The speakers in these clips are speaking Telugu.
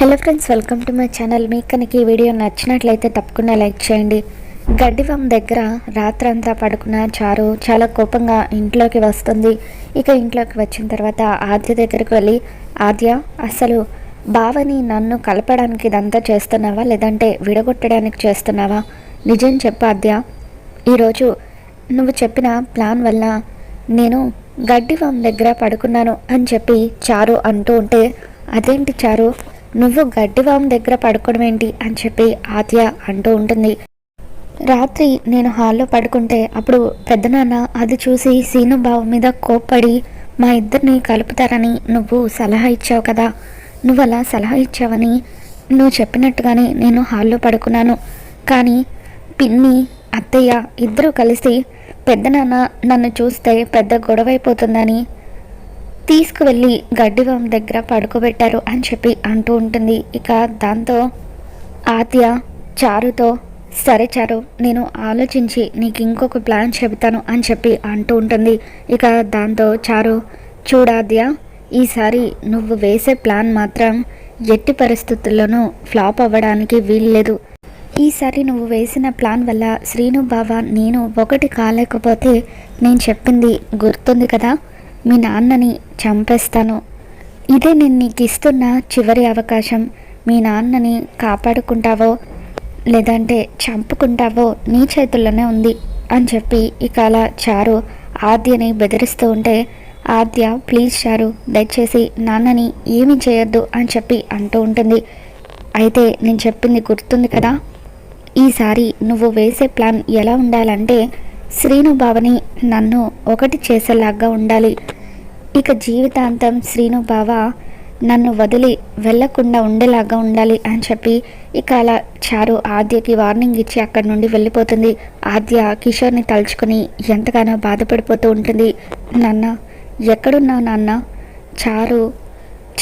Hello friends, welcome to my channel. మీకు కనుక ఈ వీడియో నచ్చినట్లయితే తప్పకుండా లైక్ చేయండి. గడ్డివం దగ్గర రాత్రంతా పడుకున్న చారు చాలా కోపంగా ఇంట్లోకి వస్తుంది. ఇక ఇంట్లోకి వచ్చిన తర్వాత ఆద్య దగ్గరికి వెళ్ళి, ఆద్య, అసలు బావని నన్ను కలపడానికి ఇదంతా చేస్తున్నావా, లేదంటే విడగొట్టడానికి చేస్తున్నావా? నిజం చెప్పు ఆద్య. ఈరోజు నువ్వు చెప్పిన ప్లాన్ వల్ల నేను గడ్డివం దగ్గర పడుకున్నాను అని చెప్పి చారు అంటూ ఉంటే, అదేంటి చారు, నువ్వు గడ్డివాం దగ్గర పడుకోవడం ఏంటి అని చెప్పి ఆద్య అంటూ ఉంటుంది. రాత్రి నేను హాల్లో పడుకుంటే అప్పుడు పెద్దనాన్న అది చూసి సీను బావ మీద కోప్పడి మా ఇద్దరిని కలుపుతారని నువ్వు సలహా ఇచ్చావు కదా. నువ్వు అలా సలహా ఇచ్చావని నువ్వు చెప్పినట్టుగానే నేను హాల్లో పడుకున్నాను. కానీ పిన్ని, అత్తయ్య ఇద్దరూ కలిసి పెద్దనాన్న నన్ను చూస్తే పెద్ద గొడవ అయిపోతుందని తీసుకువెళ్ళి గడ్డివాం దగ్గర పడుకోబెట్టారు అని చెప్పి అంటూ ఉంటుంది. ఇక దాంతో ఆద్య చారుతో, సరే చారు, నేను ఆలోచించి నీకు ఇంకొక ప్లాన్ చెబుతాను అని చెప్పి అంటూ ఉంటుంది. ఇక దాంతో చారు, చూడాద్య, ఈసారి నువ్వు వేసే ప్లాన్ మాత్రం ఎట్టి పరిస్థితుల్లోనూ ఫ్లాప్ అవ్వడానికి వీల్లేదు. ఈసారి నువ్వు వేసిన ప్లాన్ వల్ల శ్రీను బావ నేను ఒకటి కాలేకపోతే నేను చెప్పింది గుర్తుంది కదా, మీ నాన్నని చంపేస్తాను. ఇదే నేను నీకు ఇస్తున్న చివరి అవకాశం. మీ నాన్నని కాపాడుకుంటావో లేదంటే చంపుకుంటావో నీ చేతుల్లోనే ఉంది అని చెప్పి ఇక అలా చారు ఆద్యని బెదిరిస్తూ ఉంటే, ఆద్య, ప్లీజ్ చారు, దయచేసి నాన్నని ఏమీ చేయొద్దు అని చెప్పి అంటూ ఉంటుంది. అయితే నేను చెప్పింది గుర్తుంది కదా, ఈసారి నువ్వు వేసే ప్లాన్ ఎలా ఉండాలంటే శ్రీను బావని నన్ను ఒకటి చేసేలాగా ఉండాలి. ఇక జీవితాంతం శ్రీను బావ నన్ను వదిలి వెళ్లకుండా ఉండేలాగా ఉండాలి అని చెప్పి ఇక అలా చారు ఆద్యకి వార్నింగ్ ఇచ్చి అక్కడి నుండి వెళ్ళిపోతుంది. ఆద్య కిషోర్ని తలుచుకొని ఎంతగానో బాధపడిపోతూ ఉంటుంది. నాన్న, ఎక్కడున్నావు నాన్న?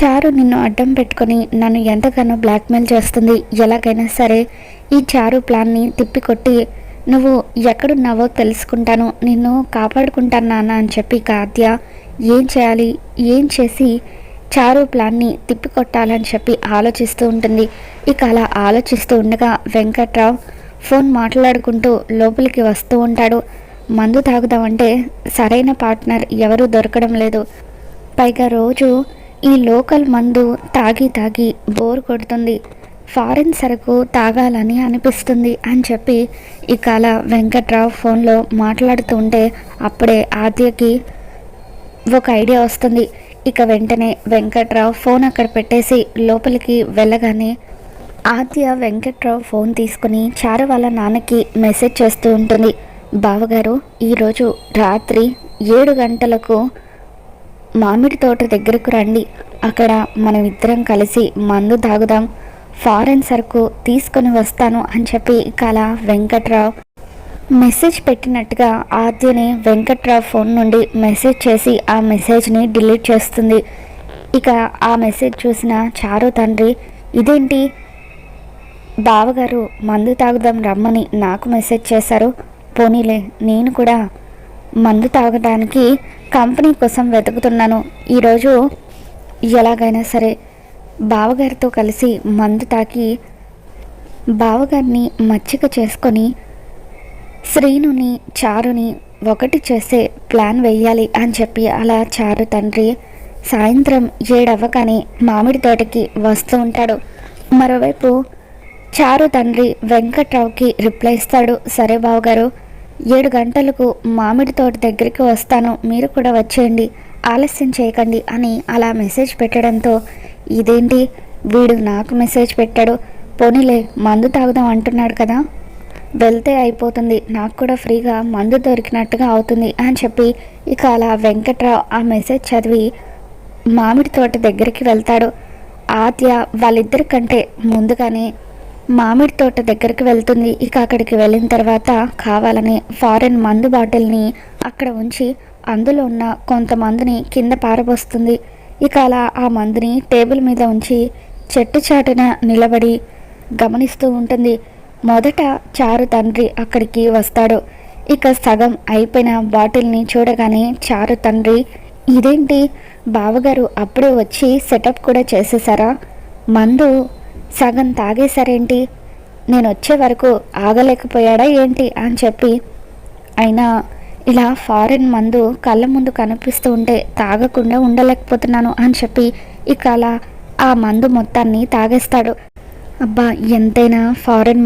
చారు నిన్ను అడ్డం పెట్టుకొని నన్ను ఎంతగానో బ్లాక్మెయిల్ చేస్తుంది. ఎలాగైనా సరే ఈ చారు ప్లాన్ని తిప్పికొట్టి నువ్వు ఎక్కడున్నావో తెలుసుకుంటాను, నిన్ను కాపాడుకుంటాను నాన్న అని చెప్పి ఆద్య ఏం చేయాలి, ఏం చేసి చారు ప్లాన్ని తిప్పికొట్టాలని చెప్పి ఆలోచిస్తూ ఉంటుంది. ఇక అలా ఆలోచిస్తూ ఉండగా వెంకట్రావు ఫోన్ మాట్లాడుకుంటూ లోపలికి వస్తూ ఉంటాడు. మందు తాగుదామంటే సరైన పార్ట్నర్ ఎవరూ దొరకడం లేదు. పైగా రోజు ఈ లోకల్ మందు తాగి తాగి బోర్ కొడుతుంది, ఫారిన్ సరుకు తాగాలని అనిపిస్తుంది అని చెప్పి ఇక అలా వెంకట్రావు ఫోన్లో మాట్లాడుతూ ఉంటే అప్పుడే ఆద్యకి ఒక ఐడియా వస్తుంది. ఇక వెంటనే వెంకట్రావు ఫోన్ అక్కడ పెట్టేసి లోపలికి వెళ్ళగానే ఆద్య వెంకట్రావు ఫోన్ తీసుకుని చారు వాళ్ళ నాన్నకి మెసేజ్ చేస్తూ ఉంటుంది. బావగారు, ఈరోజు రాత్రి 7 గంటలకు మామిడి తోట దగ్గరకు రండి, అక్కడ మనం ఇద్దరం కలిసి మందు తాగుదాం, ఫారెన్ సరుకు తీసుకొని వస్తాను అని చెప్పి ఇక అలా వెంకట్రావు మెసేజ్ పెట్టినట్టుగా ఆద్యని వెంకట్రావు ఫోన్ నుండి మెసేజ్ చేసి ఆ మెసేజ్ని డిలీట్ చేస్తుంది. ఇక ఆ మెసేజ్ చూసిన చారు తండ్రి, ఇదేంటి బావగారు మందు తాగుదాం రమ్మని నాకు మెసేజ్ చేశారు, పోనీలే నేను కూడా మందు తాగడానికి కంపెనీ కోసం వెతుకుతున్నాను, ఈరోజు ఎలాగైనా సరే బావగారితో కలిసి మందు తాకి బావగారిని మచ్చిక చేసుకొని శ్రీనుని చారుని ఒకటి చేసే ప్లాన్ వేయాలి అని చెప్పి అలా చారు తండ్రి సాయంత్రం 7 అవ్వగానే మామిడి తోటకి వస్తూ ఉంటాడు. మరోవైపు చారు తండ్రి వెంకట్రావుకి రిప్లై ఇస్తాడు, సరే బావగారు, 7 గంటలకు మామిడి తోట దగ్గరికి వస్తాను, మీరు కూడా వచ్చేయండి, ఆలస్యం చేయకండి అని అలా మెసేజ్ పెట్టడంతో, ఇదేంటి వీడు నాకు మెసేజ్ పెట్టాడు, పోనీలే మందు తాగుదాం అంటున్నాడు కదా, వెళ్తే అయిపోతుంది, నాకు కూడా ఫ్రీగా మందు దొరికినట్టుగా అవుతుంది అని చెప్పి ఇక అలా వెంకట్రావు ఆ మెసేజ్ చదివి మామిడి తోట దగ్గరికి వెళ్తాడు. ఆద్య వాళ్ళిద్దరికంటే ముందుగానే మామిడి తోట దగ్గరికి వెళ్తుంది. ఇక అక్కడికి వెళ్ళిన తర్వాత కావాలని ఫారెన్ మందు బాటిల్ని అక్కడ ఉంచి అందులో ఉన్న కొంతమందిని కింద పారబోస్తుంది. ఇక అలా ఆ మందుని టేబుల్ మీద ఉంచి చెట్టు చాటున నిలబడి గమనిస్తూ ఉంటుంది. మొదట చారు తండ్రి అక్కడికి వస్తాడు. ఇక సగం అయిపోయిన బాటిల్ని చూడగానే చారు తండ్రి, ఇదేంటి బావగారు అప్పుడే వచ్చి సెటప్ కూడా చేసేసారా, మందు సగం తాగేశారేంటి, నేను వచ్చే వరకు ఆగలేకపోయాడా ఏంటి అని చెప్పి, అయినా ఇలా ఫారెన్ మందు కళ్ళ ముందు కనిపిస్తూ ఉంటే తాగకుండా ఉండలేకపోతున్నాను అని చెప్పి ఇక అలా ఆ మందు మొత్తాన్ని తాగేస్తాడు. అబ్బా ఎంతైనా ఫారెన్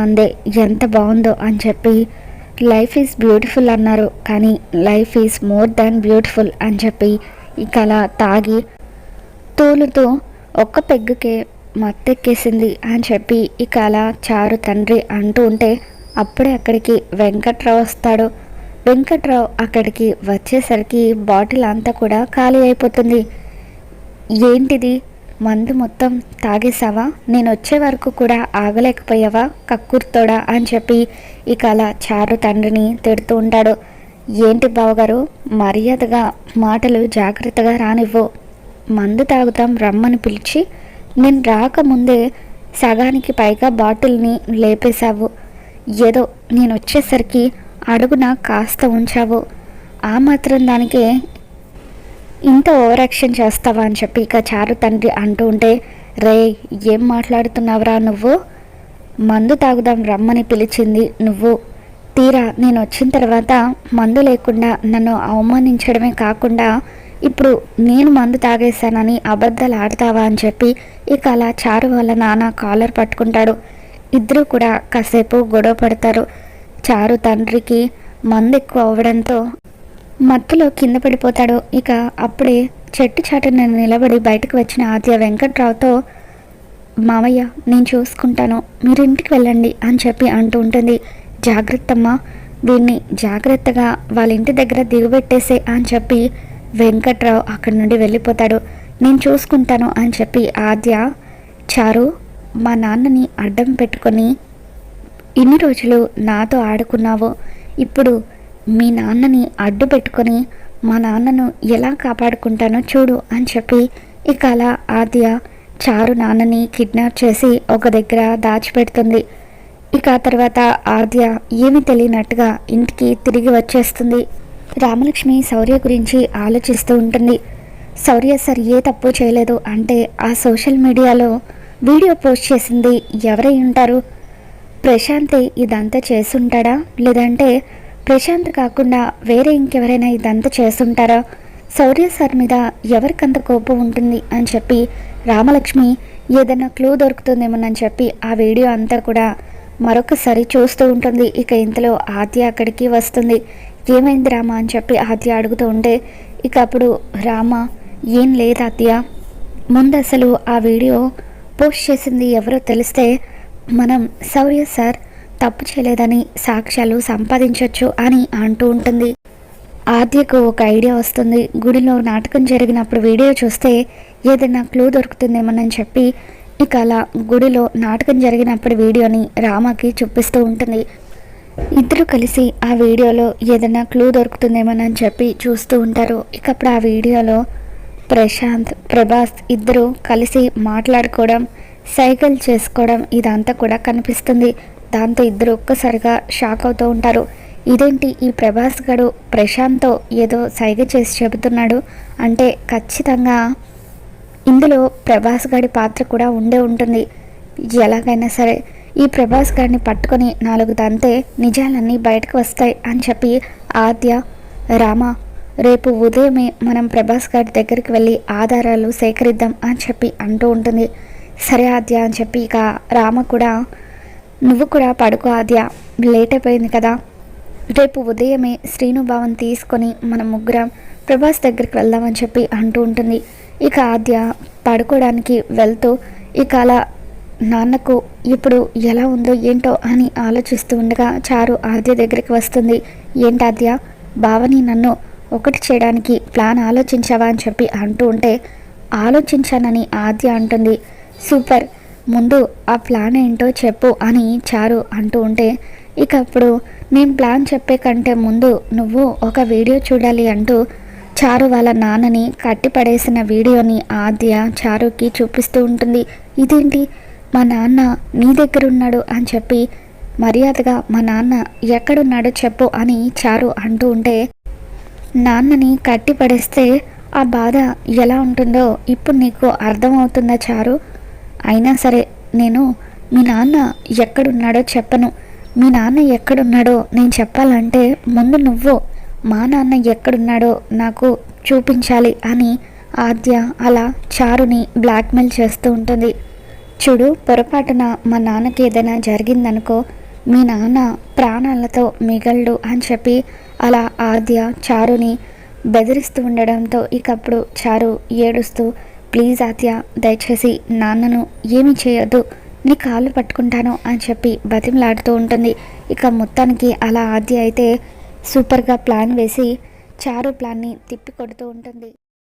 మందే ఎంత బాగుందో అని చెప్పి, లైఫ్ ఈజ్ బ్యూటిఫుల్ అన్నారు కానీ life is more than beautiful అని చెప్పి ఇక అలా తాగి తూలుతూ ఒక్క పెగ్గుకే మత్తెక్కేసింది అని చెప్పి ఇక అలా చారు తండ్రి అంటూ ఉంటే అప్పుడే అక్కడికి వెంకట్రావు వస్తాడు. వెంకట్రావు అక్కడికి వచ్చేసరికి బాటిల్ అంతా కూడా ఖాళీ అయిపోతుంది. ఏంటిది, మందు మొత్తం తాగేసావా, నేను వచ్చే వరకు కూడా ఆగలేకపోయావా కక్కుర్తోడా అని చెప్పి ఇక అలా చారు తండ్రిని తిడుతూ ఉంటాడు. ఏంటి బావగారు, మర్యాదగా మాటలు జాగ్రత్తగా రానివ్వు, మందు తాగుతాం రమ్మని పిలిచి నేను రాకముందే సగానికి పైగా బాటిల్ని లేపేశావు, ఏదో నేను వచ్చేసరికి అడుగున కాస్త ఉంచావు, ఆ మాత్రం దానికే ఇంత ఓవర్ యాక్షన్ చేస్తావా అని చెప్పి ఇక చారు తండ్రి అంటూ ఉంటే, రే ఏం మాట్లాడుతున్నావురా నువ్వు, మందు తాగుదాం రమ్మని పిలిచింది నువ్వు, తీరా నేను వచ్చిన తర్వాత మందు లేకుండా నన్ను అవమానించడమే కాకుండా ఇప్పుడు నేను మందు తాగేశానని అబద్ధాలు ఆడతావా అని చెప్పి ఇక అలా చారు వాళ్ళ నాన్న కాలర్ పట్టుకుంటాడు. ఇద్దరు కూడా కాసేపు గొడవ పడతారు. చారు తండ్రికి మందు ఎక్కువ అవ్వడంతో మత్తులో కింద పడిపోతాడు. ఇక అప్పుడే చెట్టు చాటున నిలబడి బయటకు వచ్చిన ఆద్య వెంకట్రావుతో, మామయ్య నేను చూసుకుంటాను మీరు ఇంటికి వెళ్ళండి అని చెప్పి అంటూ ఉంటుంది. జాగ్రత్తమ్మా, వీడిని జాగ్రత్తగా వాళ్ళ ఇంటి దగ్గర దిగబెట్టేసే అని చెప్పి వెంకట్రావు అక్కడి నుండి వెళ్ళిపోతాడు. నేను చూసుకుంటాను అని చెప్పి ఆద్య, చారు మా నాన్నని అడ్డం పెట్టుకొని ఇన్ని రోజులు నాతో ఆడుకున్నావు, ఇప్పుడు మీ నాన్నని అడ్డు పెట్టుకొని మా నాన్నను ఎలా కాపాడుకుంటానో చూడు అని చెప్పి ఇక అలా ఆద్య చారు నాన్నని కిడ్నాప్ చేసి ఒక దగ్గర దాచిపెడుతుంది. ఇక ఆ తర్వాత ఆద్య ఏమీ తెలియనట్టుగా ఇంటికి తిరిగి వచ్చేస్తుంది. రామలక్ష్మి శౌర్య గురించి ఆలోచిస్తూ ఉంటుంది. శౌర్య సార్ ఏ తప్పు చేయలేదు అంటే ఆ సోషల్ మీడియాలో వీడియో పోస్ట్ చేసింది ఎవరై ఉంటారు, ప్రశాంతే ఇదంతా చేసుంటాడా, లేదంటే ప్రశాంత్ కాకుండా వేరే ఇంకెవరైనా ఇదంతా చేసుంటారా, శౌర్య సార్ మీద ఎవరికంత కోపం ఉంటుంది అని చెప్పి రామలక్ష్మి ఏదైనా క్లూ దొరుకుతుందేమోనని చెప్పి ఆ వీడియో అంతా కూడా మరొకసారి చూస్తూ ఉంటుంది. ఇక ఇంతలో ఆద్య అక్కడికి వస్తుంది. ఏమైంది రామ అని చెప్పి ఆద్య అడుగుతూ ఉంటే ఇక అప్పుడు రామ, ఏం లేదు ఆద్య, ముందు అసలు ఆ వీడియో పోస్ట్ చేసింది ఎవరో తెలిస్తే మనం శౌర్య సార్ తప్పు చేయలేదని సాక్ష్యాలు సంపాదించవచ్చు అని అంటూ ఉంటుంది. ఆద్యకు ఒక ఐడియా వస్తుంది. గుడిలో నాటకం జరిగినప్పుడు వీడియో చూస్తే ఏదైనా క్లూ దొరుకుతుందేమోనని చెప్పి ఇక అలా గుడిలో నాటకం జరిగినప్పుడు వీడియోని రామకి చూపిస్తూ ఉంటుంది. ఇద్దరు కలిసి ఆ వీడియోలో ఏదైనా క్లూ దొరుకుతుందేమోనని చెప్పి చూస్తూ ఉంటారు. ఇక అప్పుడు ఆ వీడియోలో ప్రశాంత్, ప్రభాస్ ఇద్దరు కలిసి మాట్లాడుకోవడం, సైకిల్ చేసుకోవడం ఇదంతా కూడా కనిపిస్తుంది. దాంతో ఇద్దరు ఒక్కసారిగా షాక్ అవుతూ ఉంటారు. ఇదేంటి, ఈ ప్రభాస్ గడు ప్రశాంత్తో ఏదో సైగ చేసి చెబుతున్నాడు అంటే ఖచ్చితంగా ఇందులో ప్రభాస్ గారి పాత్ర కూడా ఉండే ఉంటుంది. ఎలాగైనా సరే ఈ ప్రభాస్ గారిని పట్టుకొని 4 తంతే నిజాలన్నీ బయటకు వస్తాయి అని చెప్పి ఆద్య, రామ రేపు ఉదయమే మనం ప్రభాస్ గారి దగ్గరికి వెళ్ళి ఆధారాలు సేకరిద్దాం అని చెప్పి అంటూ ఉంటుంది. సరే ఆద్య అని చెప్పి ఇక రామ కూడా, నువ్వు కూడా పడుకో ఆద్య, లేట్ అయిపోయింది కదా, రేపు ఉదయమే శ్రీనుభావం తీసుకొని మనం ముగ్గురం ప్రభాస్ దగ్గరికి వెళ్దామని చెప్పి అంటూ ఉంటుంది. ఇక ఆద్య పడుకోవడానికి వెళ్తూ ఇక అలా నాన్నకు ఇప్పుడు ఎలా ఉందో ఏంటో అని ఆలోచిస్తూ ఉండగా చారు ఆద్య దగ్గరికి వస్తుంది. ఏంటి ఆద్య, బావని నన్ను ఒకటి చేయడానికి ప్లాన్ ఆలోచించావా అని చెప్పి అంటూ ఉంటే, ఆలోచించానని ఆద్య అంటుంది. సూపర్, ముందు ఆ ప్లాన్ ఏంటో చెప్పు అని చారు అంటూ ఉంటే ఇక అప్పుడు నేను ప్లాన్ చెప్పే కంటే ముందు నువ్వు ఒక వీడియో చూడాలి అంటూ చారు వాళ్ళ నాన్నని కట్టిపడేసిన వీడియోని ఆద్య చారుకి చూపిస్తూ ఉంటుంది. ఇదేంటి, మా నాన్న నీ దగ్గర ఉన్నాడు అని చెప్పి మర్యాదగా మా నాన్న ఎక్కడున్నాడో చెప్పు అని చారు అంటూ ఉంటే, నాన్నని కట్టిపడేస్తే ఆ బాధ ఎలా ఉంటుందో ఇప్పుడు నీకు అర్థమవుతుందా చారు? అయినా సరే నేను మీ నాన్న ఎక్కడున్నాడో చెప్పను. మీ నాన్న ఎక్కడున్నాడో నేను చెప్పాలంటే ముందు నువ్వు మా నాన్న ఎక్కడున్నాడో నాకు చూపించాలి అని ఆద్య అలా చారుని బ్లాక్మెయిల్ చేస్తూ ఉంటుంది. చూడు, పొరపాటున మా నాన్నకి ఏదైనా జరిగిందనుకో మీ నాన్న ప్రాణాలతో మిగలడు అని చెప్పి అలా ఆద్య చారుని బెదిరిస్తూ ఉండడంతో ఇకప్పుడు చారు ఏడుస్తూ, ప్లీజ్ ఆద్య, దయచేసి నాన్నను ఏమీ చేయొద్దు, నీ కాళ్ళు పట్టుకుంటాను అని చెప్పి బతిమలాడుతూ ఉంటుంది. ఇక మొత్తానికి అలా ఆద్య అయితే సూపర్గా ప్లాన్ వేసి చారు ప్లాన్ని తిప్పి కొడుతూ ఉంటుంది.